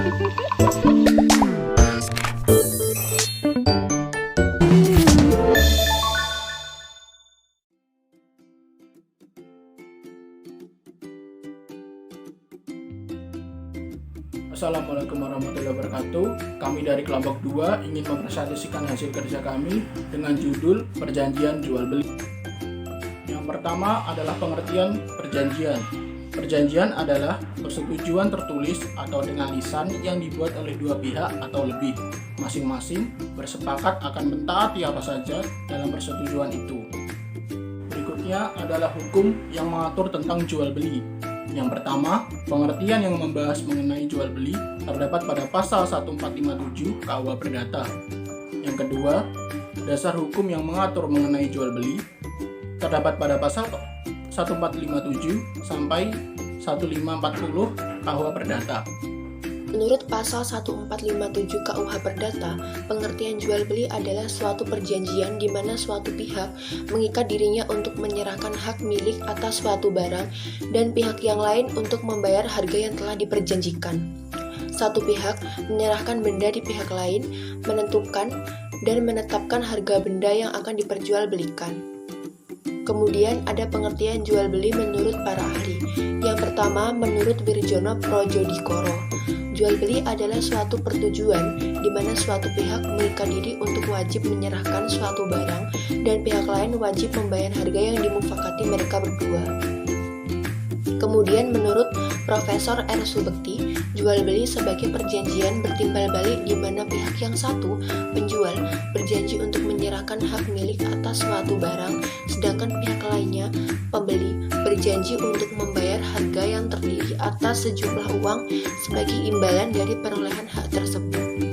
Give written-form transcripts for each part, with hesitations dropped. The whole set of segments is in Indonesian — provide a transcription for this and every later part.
Assalamualaikum warahmatullahi wabarakatuh. Kami dari kelompok 2 ingin mempresentasikan hasil kerja kami dengan judul Perjanjian Jual Beli. Yang pertama adalah pengertian perjanjian. Perjanjian adalah persetujuan tertulis atau dengan lisan yang dibuat oleh dua pihak atau lebih, masing-masing bersepakat akan mentaati apa saja dalam persetujuan itu. Berikutnya adalah hukum yang mengatur tentang jual beli. Yang pertama, pengertian yang membahas mengenai jual beli terdapat pada pasal 1457 KUH Perdata. Yang kedua, dasar hukum yang mengatur mengenai jual beli terdapat pada pasal 1457 sampai 1540 KUH Perdata. Menurut pasal 1457 KUH Perdata, pengertian jual beli adalah suatu perjanjian di mana suatu pihak mengikat dirinya untuk menyerahkan hak milik atas suatu barang dan pihak yang lain untuk membayar harga yang telah diperjanjikan. Satu pihak menyerahkan benda di pihak lain, menentukan dan menetapkan harga benda yang akan diperjualbelikan. Kemudian ada pengertian jual beli menurut para ahli. Yang pertama, menurut Wirjono Projodikoro, jual beli adalah suatu pertujuan di mana suatu pihak mengikat diri untuk wajib menyerahkan suatu barang dan pihak lain wajib membayar harga yang dimufakati mereka berdua. Kemudian menurut Profesor R. Subekti, jual beli sebagai perjanjian bertimbal balik di mana pihak yang satu, penjual, berjanji untuk menyerahkan hak milik atas suatu barang, sedangkan pihak lainnya, pembeli, berjanji untuk membayar harga yang terdiri atas sejumlah uang sebagai imbalan dari perolehan hak tersebut.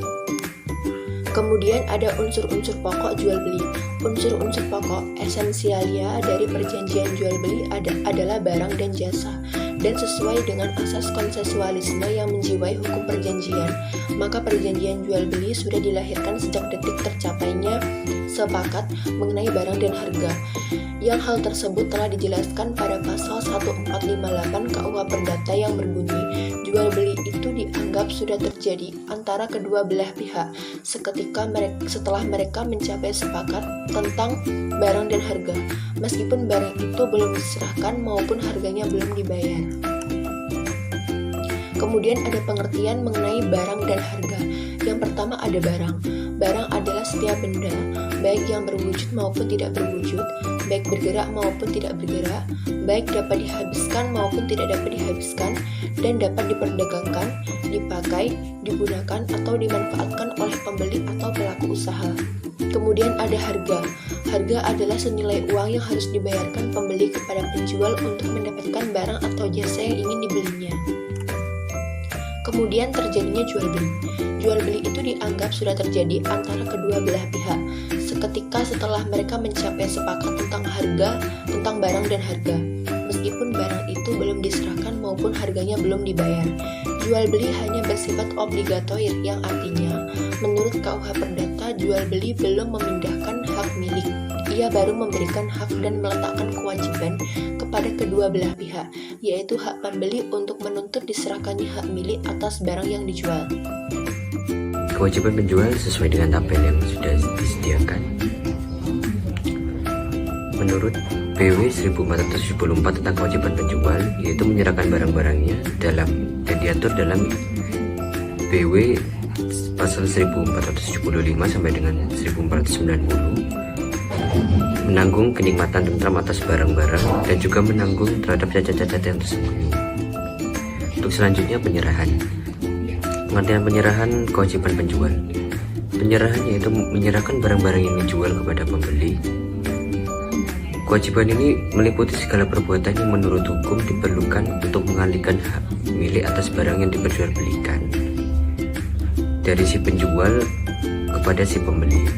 Kemudian ada unsur-unsur pokok jual beli. Unsur-unsur pokok esensialia dari perjanjian jual beli adalah barang dan jasa. Dan sesuai dengan asas konsensualisme yang menjiwai hukum perjanjian, maka perjanjian jual beli sudah dilahirkan sejak detik tercapainya sepakat mengenai barang dan harga. Yang hal tersebut telah dijelaskan pada pasal 1458 KUH Perdata yang berbunyi, jual beli itu dianggap sudah terjadi antara kedua belah pihak setelah mereka mencapai sepakat tentang barang dan harga, meskipun barang itu belum diserahkan maupun harganya belum dibayar. Kemudian ada pengertian mengenai barang dan harga. Yang pertama ada barang. Barang adalah setiap benda, baik yang berwujud maupun tidak berwujud, baik bergerak maupun tidak bergerak, baik dapat dihabiskan maupun tidak dapat dihabiskan, dan dapat diperdagangkan, dipakai, digunakan, atau dimanfaatkan oleh pembeli atau pelaku usaha. Kemudian ada harga. Harga adalah senilai uang yang harus dibayarkan pembeli kepada penjual untuk mendapatkan barang atau jasa yang ingin dibelinya. Kemudian terjadinya jual beli. Jual beli itu dianggap sudah terjadi antara kedua belah pihak seketika setelah mereka mencapai sepakat tentang harga, tentang barang dan harga, meskipun barang itu belum diserahkan maupun harganya belum dibayar. Jual beli hanya bersifat obligatoir, yang artinya menurut KUH Perdata jual beli belum memindahkan hak milik. Ia baru memberikan hak dan meletakkan kewajiban kepada kedua belah pihak, yaitu hak pembeli untuk menuntut diserahkannya hak milik atas barang yang dijual. Kewajiban penjual sesuai dengan tabel yang sudah disediakan. Menurut BW 1474 tentang kewajiban penjual, yaitu menyerahkan barang-barangnya dan diatur dalam BW pasal 1475 sampai dengan 1490, menanggung kenikmatan tentram atas barang-barang dan juga menanggung terhadap cacat-cacat yang tersembunyi. Untuk selanjutnya penyerahan. Pengertian penyerahan kewajiban penjual. Penyerahan yaitu menyerahkan barang-barang yang dijual kepada pembeli. Kewajiban ini meliputi segala perbuatan yang menurut hukum diperlukan untuk mengalihkan hak milik atas barang yang diperjualbelikan dari si penjual kepada si pembeli.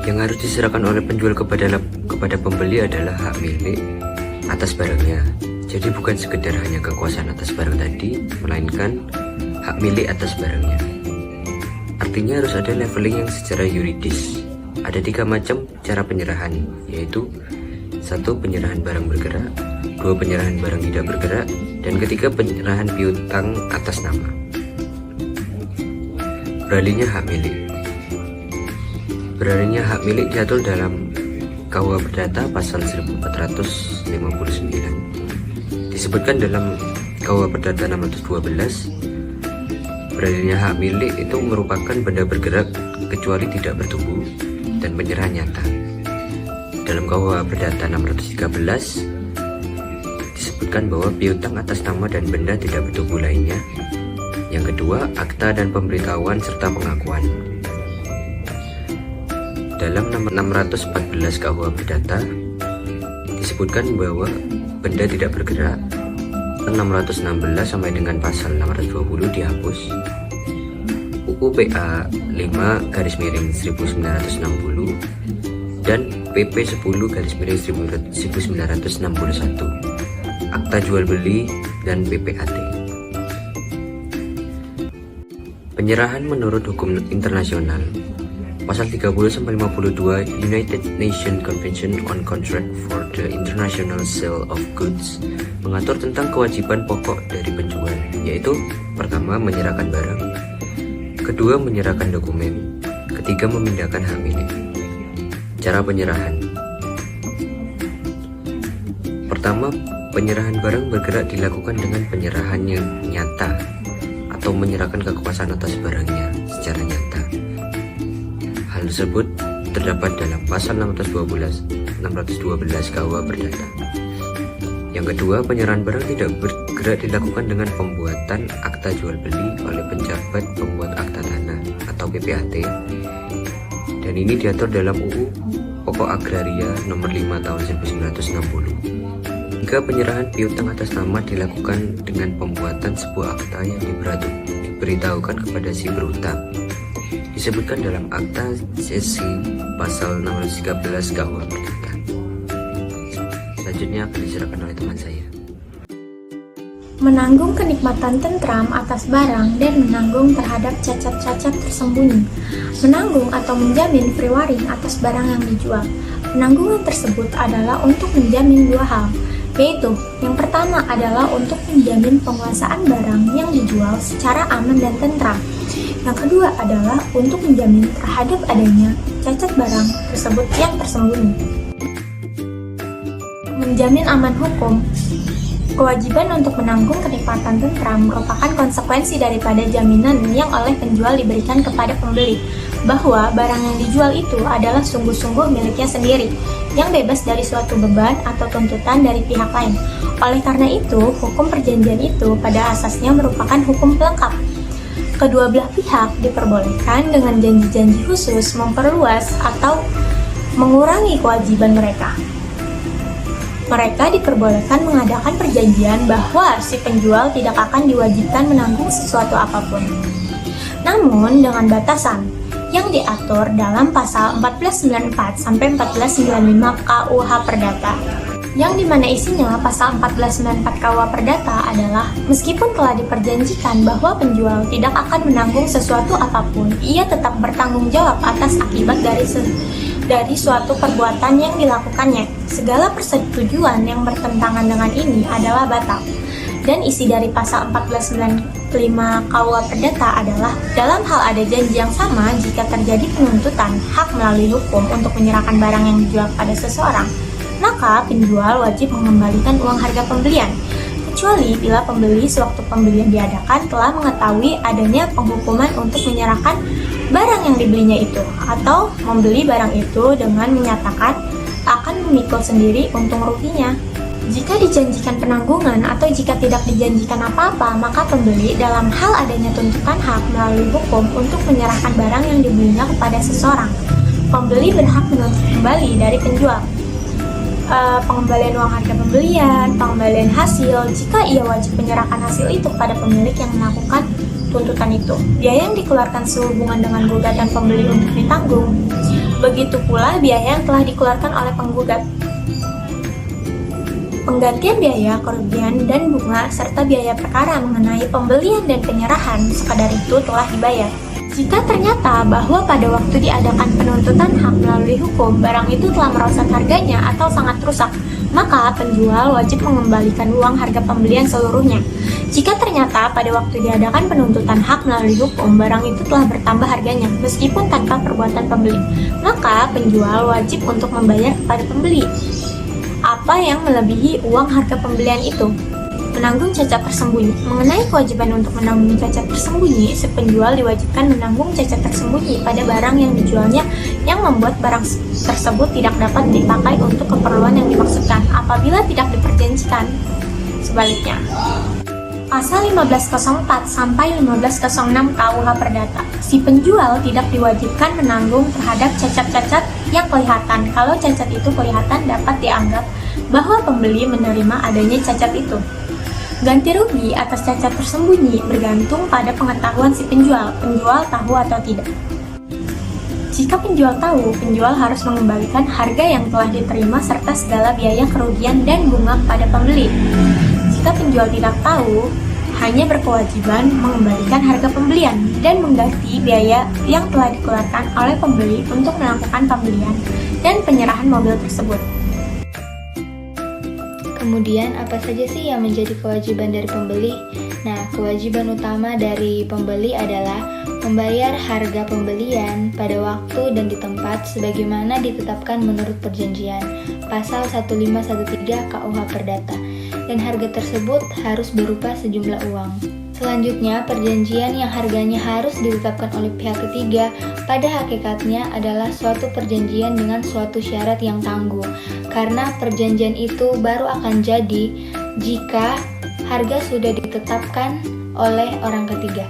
Yang harus diserahkan oleh penjual kepada pembeli adalah hak milik atas barangnya. Jadi bukan sekedar hanya kekuasaan atas barang tadi, melainkan hak milik atas barangnya. Artinya harus ada leveling yang secara yuridis. Ada 3 macam cara penyerahan, yaitu 1. Penyerahan barang bergerak, 2. Penyerahan barang tidak bergerak, dan ketiga penyerahan piutang atas nama. Beralihnya hak milik. Beralihnya hak milik diatur dalam KUH Perdata pasal 1459. Disebutkan dalam KUH Perdata 612, beralihnya hak milik itu merupakan benda bergerak kecuali tidak bertubuh dan menyerah nyata. Dalam KUH Perdata 613 disebutkan bahwa piutang atas nama dan benda tidak bertubuh lainnya. Yang kedua, akta dan pemberitahuan serta pengakuan. Dalam 614 KUH Perdata disebutkan bahwa benda tidak bergerak. 616 sampai dengan pasal 620 dihapus. UU PA 5/1960 dan PP 10/1961, akta jual beli dan PPAT. Penyerahan menurut hukum internasional. Pasal 30-52 United Nations Convention on Contract for the International Sale of Goods mengatur tentang kewajiban pokok dari penjual, yaitu pertama, menyerahkan barang, kedua, menyerahkan dokumen, ketiga, memindahkan hak milik. Cara penyerahan. Pertama, penyerahan barang bergerak dilakukan dengan penyerahan yang nyata atau menyerahkan kekuasaan atas barangnya secara nyata. Hal tersebut terdapat dalam pasal 612 KUH Perdata. Yang kedua, penyerahan barang tidak bergerak dilakukan dengan pembuatan akta jual beli oleh penjabat pembuat akta tanah atau PPAT, dan ini diatur dalam UU Pokok Agraria Nomor 5 Tahun 1960. Jika penyerahan piutang atas nama dilakukan dengan pembuatan sebuah akta yang diberitahukan kepada si berutang, disebutkan dalam akta sesi pasal 613 KUH Perdata. Selanjutnya akan diserahkan oleh teman saya. Menanggung kenikmatan tentram atas barang dan menanggung terhadap cacat-cacat tersembunyi. Menanggung atau menjamin free waring atas barang yang dijual. Penanggungan tersebut adalah untuk menjamin dua hal, yaitu yang pertama adalah untuk menjamin penguasaan barang yang dijual secara aman dan tentram. Yang kedua adalah untuk menjamin terhadap adanya cacat barang tersebut yang tersembunyi. Menjamin aman hukum. Kewajiban untuk menanggung kenikmatan tentram merupakan konsekuensi daripada jaminan yang oleh penjual diberikan kepada pembeli, bahwa barang yang dijual itu adalah sungguh-sungguh miliknya sendiri, yang bebas dari suatu beban atau tuntutan dari pihak lain. Oleh karena itu, hukum perjanjian itu pada asasnya merupakan hukum pelengkap. Kedua belah pihak diperbolehkan dengan janji-janji khusus memperluas atau mengurangi kewajiban mereka. Mereka diperbolehkan mengadakan perjanjian bahwa si penjual tidak akan diwajibkan menanggung sesuatu apapun, namun dengan batasan yang diatur dalam pasal 1494 sampai 1495 KUH Perdata, yang dimana isinya pasal 1494 KUH Perdata adalah meskipun telah diperjanjikan bahwa penjual tidak akan menanggung sesuatu apapun, ia tetap bertanggung jawab atas akibat dari suatu perbuatan yang dilakukannya. Segala persetujuan yang bertentangan dengan ini adalah batal. Dan isi dari pasal 1495 KUH Perdata adalah dalam hal ada janji yang sama, jika terjadi penuntutan hak melalui hukum untuk menyerahkan barang yang dijual pada seseorang, maka penjual wajib mengembalikan uang harga pembelian, kecuali bila pembeli sewaktu pembelian diadakan telah mengetahui adanya penghukuman untuk menyerahkan barang yang dibelinya itu, atau membeli barang itu dengan menyatakan akan memikul sendiri untung ruginya. Jika dijanjikan penanggungan atau jika tidak dijanjikan apa-apa, maka pembeli dalam hal adanya tuntutan hak melalui hukum untuk menyerahkan barang yang dibelinya kepada seseorang, pembeli berhak menuntut kembali dari penjual pengembalian uang harga pembelian, pengembalian hasil jika ia wajib menyerahkan hasil itu kepada pemilik yang melakukan tuntutan itu. Biaya yang dikeluarkan sehubungan dengan gugatan pembeli untuk ditanggung. Begitu pula biaya yang telah dikeluarkan oleh penggugat. Penggantian biaya, kerugian, dan bunga, serta biaya perkara mengenai pembelian dan penyerahan sekadar itu telah dibayar. Jika ternyata bahwa pada waktu diadakan penuntutan hak melalui hukum, barang itu telah merosot harganya atau sangat rusak, maka penjual wajib mengembalikan uang harga pembelian seluruhnya. Jika ternyata ternyata pada waktu diadakan penuntutan hak melalui hukum, barang itu telah bertambah harganya meskipun tanpa perbuatan pembeli, maka penjual wajib untuk membayar kepada pembeli apa yang melebihi uang harga pembelian itu. Menanggung cacat tersembunyi. Mengenai kewajiban untuk menanggung cacat tersembunyi, si penjual diwajibkan menanggung cacat tersembunyi pada barang yang dijualnya yang membuat barang tersebut tidak dapat dipakai untuk keperluan yang dimaksudkan apabila tidak diperjanjikan. Sebaliknya, Pasal 1504 sampai 1506 KUH Perdata, si penjual tidak diwajibkan menanggung terhadap cacat-cacat yang kelihatan kalau cacat itu kelihatan dapat dianggap bahwa pembeli menerima adanya cacat itu. Ganti rugi atas cacat tersembunyi bergantung pada pengetahuan si penjual tahu atau tidak. Jika penjual tahu, penjual harus mengembalikan harga yang telah diterima serta segala biaya kerugian dan bunga kepada pembeli. Jika penjual tidak tahu, hanya berkewajiban mengembalikan harga pembelian dan mengganti biaya yang telah dikeluarkan oleh pembeli untuk melakukan pembelian dan penyerahan mobil tersebut. Kemudian, apa saja sih yang menjadi kewajiban dari pembeli? Nah, kewajiban utama dari pembeli adalah membayar harga pembelian pada waktu dan di tempat sebagaimana ditetapkan menurut perjanjian, pasal 1513 KUH Perdata, dan harga tersebut harus berupa sejumlah uang. Selanjutnya, perjanjian yang harganya harus ditetapkan oleh pihak ketiga pada hakikatnya adalah suatu perjanjian dengan suatu syarat yang tangguh, karena perjanjian itu baru akan jadi jika harga sudah ditetapkan oleh orang ketiga.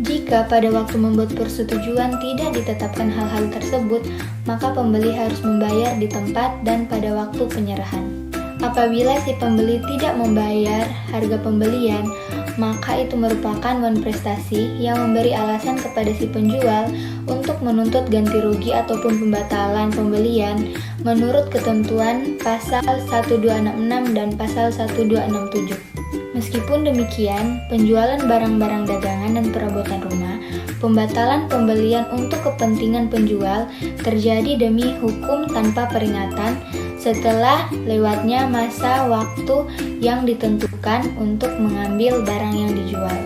Jika pada waktu membuat persetujuan tidak ditetapkan hal-hal tersebut, maka pembeli harus membayar di tempat dan pada waktu penyerahan. Apabila si pembeli tidak membayar harga pembelian, maka itu merupakan non-prestasi yang memberi alasan kepada si penjual untuk menuntut ganti rugi ataupun pembatalan pembelian menurut ketentuan pasal 1266 dan pasal 1267. Meskipun demikian, penjualan barang-barang dagangan dan perabotan rumah, pembatalan pembelian untuk kepentingan penjual terjadi demi hukum tanpa peringatan setelah lewatnya masa waktu yang ditentukan untuk mengambil barang yang dijual.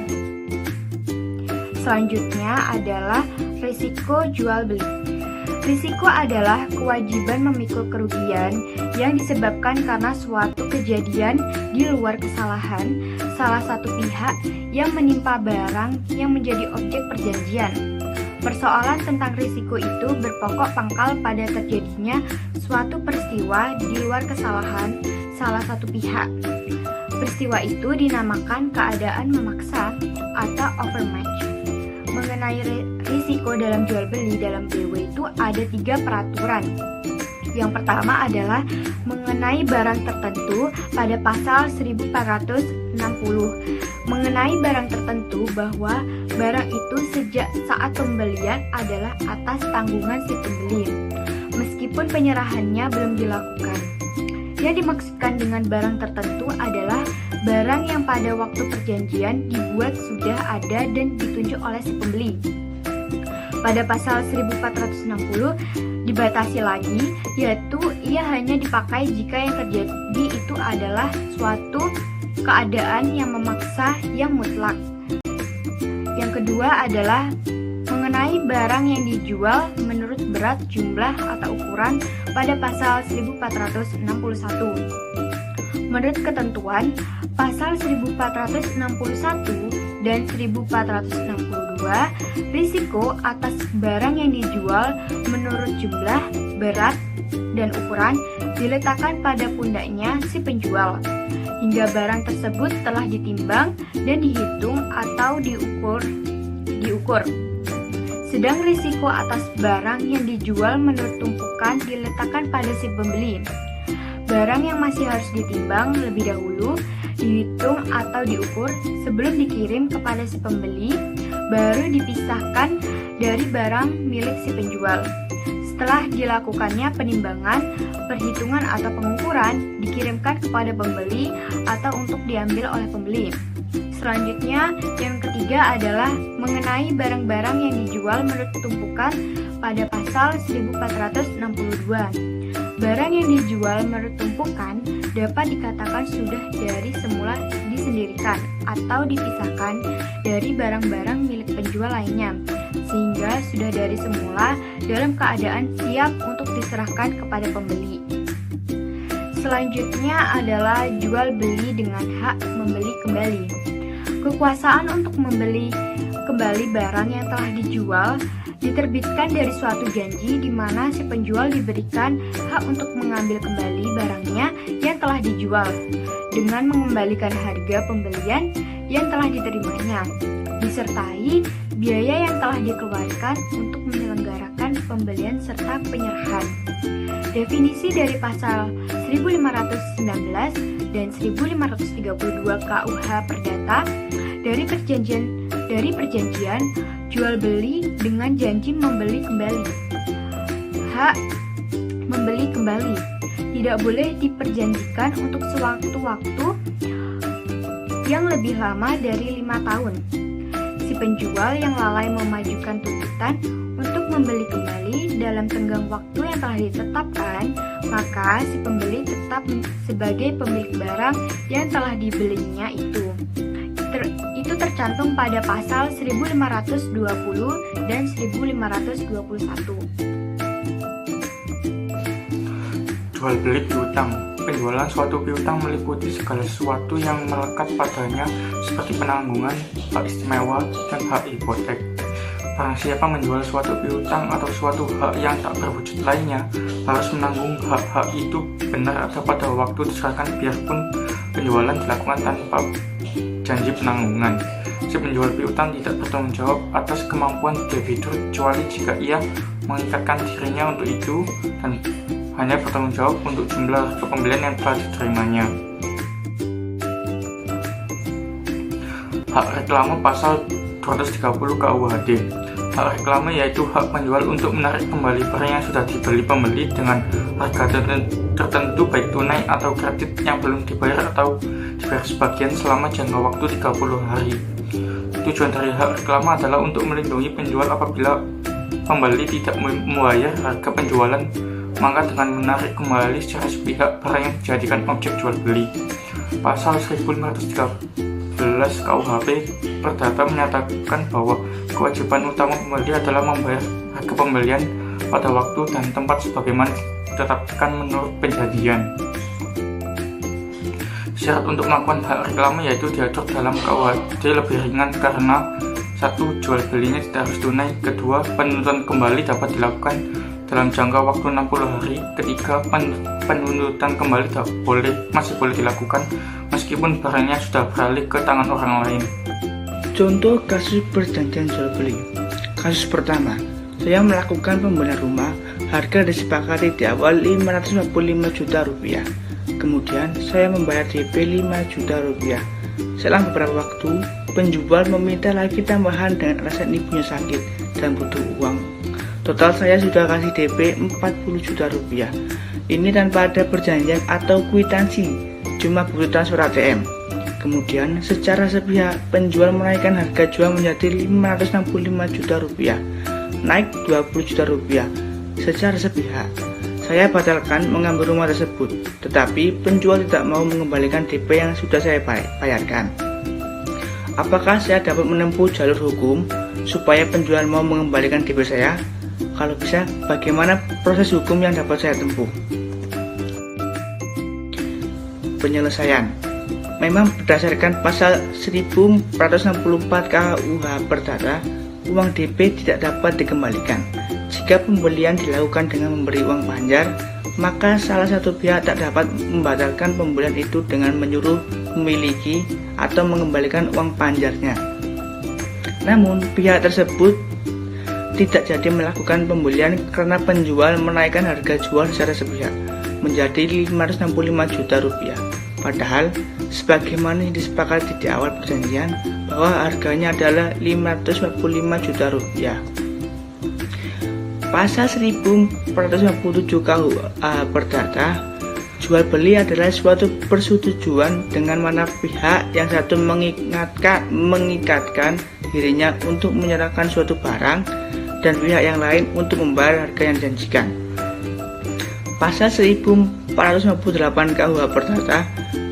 Selanjutnya adalah risiko jual beli. Risiko adalah kewajiban memikul kerugian yang disebabkan karena suatu kejadian di luar kesalahan salah satu pihak yang menimpa barang yang menjadi objek perjanjian. Persoalan tentang risiko itu berpokok pangkal pada terjadinya suatu peristiwa di luar kesalahan salah satu pihak. Peristiwa itu dinamakan keadaan memaksa atau overmatch. Mengenai risiko dalam jual beli dalam BW itu ada 3 peraturan. Yang pertama adalah mengenai barang tertentu pada pasal 1460. Mengenai barang tertentu bahwa barang itu sejak saat pembelian adalah atas tanggungan si pembeli, meskipun penyerahannya belum dilakukan. Yang dimaksudkan dengan barang tertentu adalah barang yang pada waktu perjanjian dibuat sudah ada dan ditunjuk oleh si pembeli. Pada pasal 1460 dibatasi lagi, yaitu ia hanya dipakai jika yang terjadi itu adalah suatu keadaan yang memaksa yang mutlak. Yang kedua adalah mengenai barang yang dijual menurut berat, jumlah, atau ukuran pada pasal 1461. Menurut ketentuan pasal 1461 dan 1462, risiko atas barang yang dijual menurut jumlah, berat, dan ukuran diletakkan pada pundaknya si penjual hingga barang tersebut telah ditimbang dan dihitung atau diukur. Sedang risiko atas barang yang dijual menurut tumpukan diletakkan pada si pembeli. Barang yang masih harus ditimbang lebih dahulu, dihitung atau diukur sebelum dikirim kepada si pembeli, baru dipisahkan dari barang milik si penjual. Setelah dilakukannya penimbangan, perhitungan atau pengukuran, dikirimkan kepada pembeli atau untuk diambil oleh pembeli. Selanjutnya, yang ketiga adalah mengenai barang-barang yang dijual menurut tumpukan pada pasal 1462. barang yang dijual menurut tumpukan dapat dikatakan sudah dari semula disendirikan atau dipisahkan dari barang-barang milik penjual lainnya, sehingga sudah dari semula dalam keadaan siap untuk diserahkan kepada pembeli. Selanjutnya adalah jual beli dengan hak membeli kembali. Kekuasaan untuk membeli kembali barang yang telah dijual diterbitkan dari suatu janji di mana si penjual diberikan hak untuk mengambil kembali barangnya yang telah dijual dengan mengembalikan harga pembelian yang telah diterimanya, disertai biaya yang telah dikeluarkan untuk menyelenggarakan pembelian serta penyerahan. Definisi dari pasal 1519 dan 1532 KUH Perdata dari perjanjian jual beli dengan janji membeli kembali. Hak membeli kembali tidak boleh diperjanjikan untuk sewaktu-waktu yang lebih lama dari 5 tahun. Si penjual yang lalai memajukan tuntutan untuk membeli kembali dalam tenggang waktu yang telah ditetapkan, maka si pembeli tetap sebagai pemilik barang yang telah dibelinya itu. Itu tercantum pada pasal 1520 dan 1521. Jual beli piutang. Penjualan suatu piutang meliputi segala sesuatu yang melekat padanya seperti penanggungan, hak istimewa, dan hak hipotek. Barang siapa menjual suatu piutang atau suatu hak yang tak berwujud lainnya harus menanggung hak-hak itu benar atau pada waktu diserahkan, biarpun penjualan dilakukan tanpa janji penanggungan. Si penjual piutang tidak bertanggung jawab atas kemampuan debitur kecuali jika ia mengikatkan dirinya untuk itu dan hanya bertanggung jawab untuk jumlah pembelian yang telah diterimanya. Hak reklame pasal 230 KUHD. Hak reklame yaitu hak penjual untuk menarik kembali barang yang sudah dibeli pembeli dengan harga tertentu baik tunai atau kredit yang belum dibayar atau dibayar sebagian selama jangka waktu 30 hari. Tujuan dari hak reklame adalah untuk melindungi penjual apabila pembeli tidak membayar harga penjualan, maka dengan menarik kembali secara sepihak barang yang dijadikan objek jual beli. Pasal 1513 KUHP Perdata menyatakan bahwa kewajiban utama pembeli adalah membayar harga pembelian pada waktu dan tempat sebagaimana ditetapkan menurut perjanjian. Syarat untuk melakukan hak reklame yaitu diatur dalam KUHD lebih ringan karena 1. Jual belinya tidak harus tunai. 2. Penuntutan kembali dapat dilakukan dalam jangka waktu 60 hari. 3. Penuntutan kembali masih boleh dilakukan meskipun barangnya sudah beralih ke tangan orang lain. Contoh kasus perjanjian jual beli. Kasus pertama, saya melakukan pembelian rumah, harga disepakati di awal 555 juta rupiah. Kemudian saya membayar DP 5 juta rupiah. Setelah beberapa waktu, penjual meminta lagi tambahan dengan alasan ibunya sakit dan butuh uang. Total saya sudah kasih DP 40 juta rupiah. Ini tanpa ada perjanjian atau kwitansi, cuma bukti transfer ATM. Kemudian secara sepihak penjual menaikkan harga jual menjadi 565 juta rupiah, naik 20 juta rupiah. Secara sepihak saya batalkan mengambil rumah tersebut, tetapi penjual tidak mau mengembalikan DP yang sudah saya bayarkan. Apakah saya dapat menempuh jalur hukum supaya penjual mau mengembalikan DP saya? Kalau bisa, bagaimana proses hukum yang dapat saya tempuh? Penyelesaian. Memang berdasarkan pasal 1464 KUH Perdata, uang DP tidak dapat dikembalikan. Jika pembelian dilakukan dengan memberi uang panjar, maka salah satu pihak tak dapat membatalkan pembelian itu dengan menyuruh memiliki atau mengembalikan uang panjarnya. Namun, pihak tersebut tidak jadi melakukan pembelian karena penjual menaikkan harga jual secara sepihak menjadi 565 juta rupiah. Padahal, sebagaimana yang disepakati di awal perjanjian bahwa harganya adalah 545 juta rupiah. Pasal 1457 KUH Perdata, jual beli adalah suatu persetujuan dengan mana pihak yang satu mengikatkan dirinya untuk menyerahkan suatu barang dan pihak yang lain untuk membayar harga yang dijanjikan. Pasal 1458 KUH Perdata,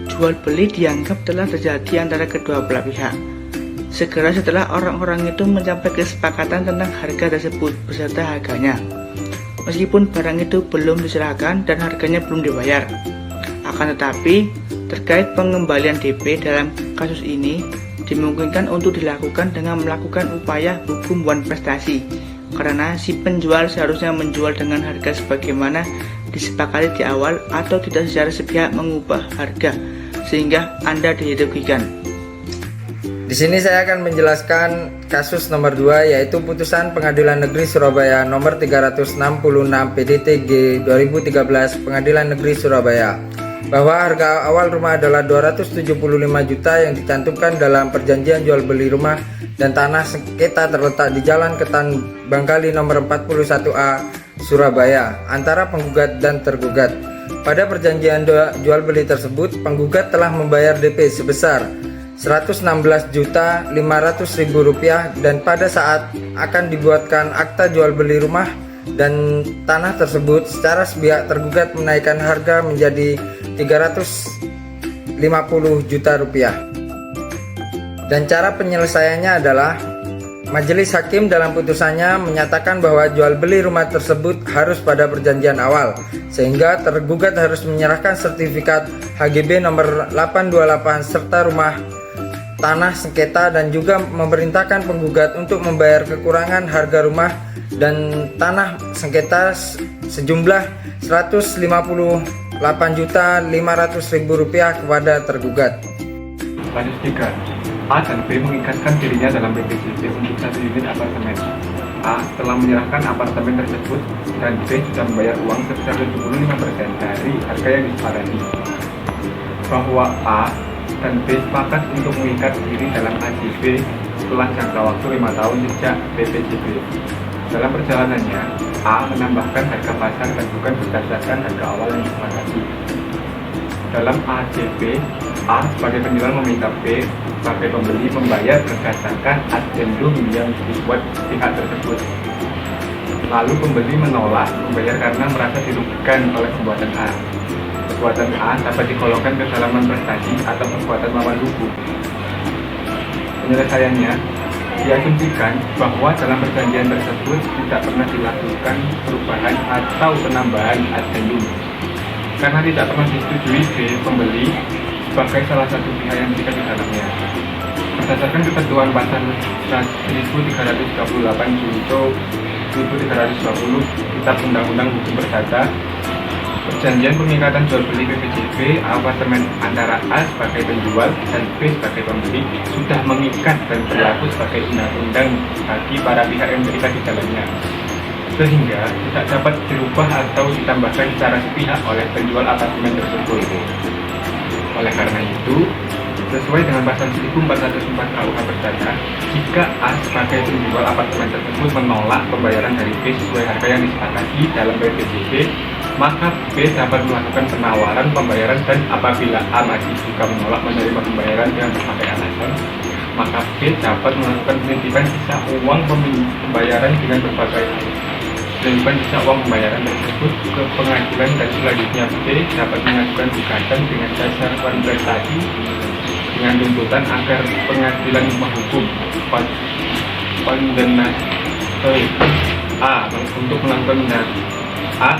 jual beli dianggap telah terjadi antara kedua belah pihak. Segera setelah orang-orang itu mencapai kesepakatan tentang harga tersebut beserta harganya, meskipun barang itu belum diserahkan dan harganya belum dibayar. Akan tetapi, terkait pengembalian DP dalam kasus ini dimungkinkan untuk dilakukan dengan melakukan upaya hukum wan prestasi, karena si penjual seharusnya menjual dengan harga sebagaimana disepakati di awal atau tidak secara sepihak mengubah harga sehingga Anda dirugikan. Di sini saya akan menjelaskan kasus nomor 2, yaitu putusan Pengadilan Negeri Surabaya nomor 366 PDT G 2013 Pengadilan Negeri Surabaya, bahwa harga awal rumah adalah 275 juta yang dicantumkan dalam perjanjian jual beli rumah dan tanah sengketa terletak di Jalan Ketan Bangkali nomor 41A Surabaya antara penggugat dan tergugat. Pada perjanjian jual beli tersebut, penggugat telah membayar DP sebesar Rp116.500.000 dan pada saat akan dibuatkan akta jual beli rumah dan tanah tersebut, secara sepihak tergugat menaikkan harga menjadi Rp350 juta. Dan cara penyelesaiannya adalah majelis hakim dalam putusannya menyatakan bahwa jual beli rumah tersebut harus pada perjanjian awal, sehingga tergugat harus menyerahkan sertifikat HGB nomor 828 serta rumah tanah sengketa dan juga memerintahkan penggugat untuk membayar kekurangan harga rumah dan tanah sengketa sejumlah Rp158.500.000 kepada tergugat. Kasus 3. A dan B mengikatkan dirinya dalam PPJP untuk 1 unit apartemen. A telah menyerahkan apartemen tersebut dan B sudah membayar uang sebesar 75% dari harga yang disepakati. Bahwa A dan B sepakat untuk mengikat diri dalam AJB setelah jangka waktu 5 tahun sejak PPJP. Dalam perjalanannya, A menambahkan harga pasar dan bukan berdasarkan harga awal yang disepakati. Dalam AJB, A sebagai penjual meminta B sebagai pembeli membayar berdasarkan addendum yang dibuat pihak tersebut. Lalu pembeli menolak membayar karena merasa dirugikan oleh perbuatan A. Perbuatan A dapat digolongkan ke dalam prestasi atau perbuatan melawan hukum. Penyelesaiannya, diasumsikan bahwa dalam perjanjian tersebut tidak pernah dilakukan perubahan atau penambahan addendum, karena tidak pernah disetujui B pembeli sebagai salah satu pihak yang terikat di dalamnya. Berdasarkan ketentuan pasal 1338 junto 1320 Kitab Undang-Undang Hukum Perdata, perjanjian pengikatan jual beli PPJP apartemen antara A sebagai penjual dan B sebagai pembeli sudah mengikat dan berlaku sebagai undang-undang bagi para pihak yang terikat di dalamnya, sehingga tidak dapat dirubah atau ditambahkan secara sepihak oleh penjual apartemen tersebut. Oleh karena itu, sesuai dengan pasal 1404 KUH Perdata, jika A sebagai penjual apartemen tersebut menolak pembayaran dari B sesuai harga yang disepakati dalam PPJP, maka B dapat melakukan penawaran pembayaran, dan apabila A masih juga menolak menerima pembayaran dengan berbagai alasan, maka B dapat melakukan penitipan sisa uang pembayaran dengan berbagai alasan. Penitipan sisa uang pembayaran tersebut ke pengadilan, dan selanjutnya B dapat mengajukan gugatan dengan dasar prestasi dengan tuntutan agar pengadilan hukum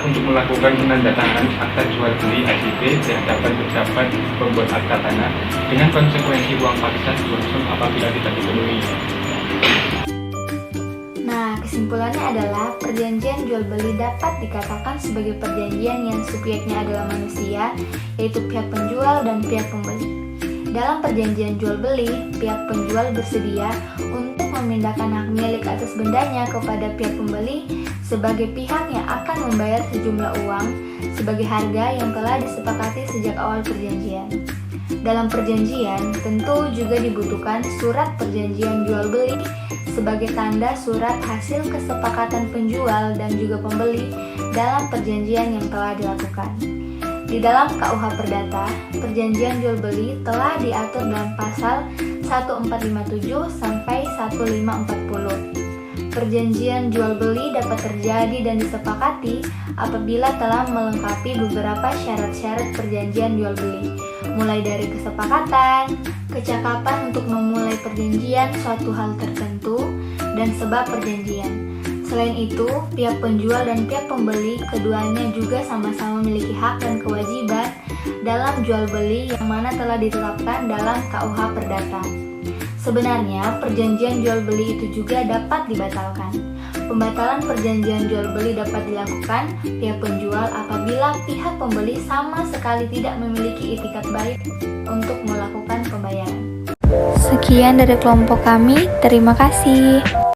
untuk melakukan penandatanganan akta jual beli AJB di hadapan pejabat pembuat akta tanah dengan konsekuensi uang paksa langsung apabila tidak dipenuhi. Nah, kesimpulannya adalah perjanjian jual beli dapat dikatakan sebagai perjanjian yang subjeknya adalah manusia, yaitu pihak penjual dan pihak pembeli. Dalam perjanjian jual beli, pihak penjual bersedia untuk memindahkan hak milik atas bendanya kepada pihak pembeli sebagai pihak yang akan membayar sejumlah uang sebagai harga yang telah disepakati sejak awal perjanjian. Dalam perjanjian, tentu juga dibutuhkan surat perjanjian jual beli sebagai tanda surat hasil kesepakatan penjual dan juga pembeli dalam perjanjian yang telah dilakukan. Di dalam KUH Perdata, perjanjian jual beli telah diatur dalam pasal 1457 sampai 1540. Perjanjian jual beli dapat terjadi dan disepakati apabila telah melengkapi beberapa syarat-syarat perjanjian jual beli, mulai dari kesepakatan, kecakapan untuk memulai perjanjian suatu hal tertentu, dan sebab perjanjian. Selain itu, pihak penjual dan pihak pembeli keduanya juga sama-sama memiliki hak dan kewajiban dalam jual beli yang mana telah ditetapkan dalam KUH Perdata. Sebenarnya, perjanjian jual beli itu juga dapat dibatalkan. Pembatalan perjanjian jual beli dapat dilakukan pihak penjual apabila pihak pembeli sama sekali tidak memiliki itikat baik untuk melakukan pembayaran. Sekian dari kelompok kami, terima kasih.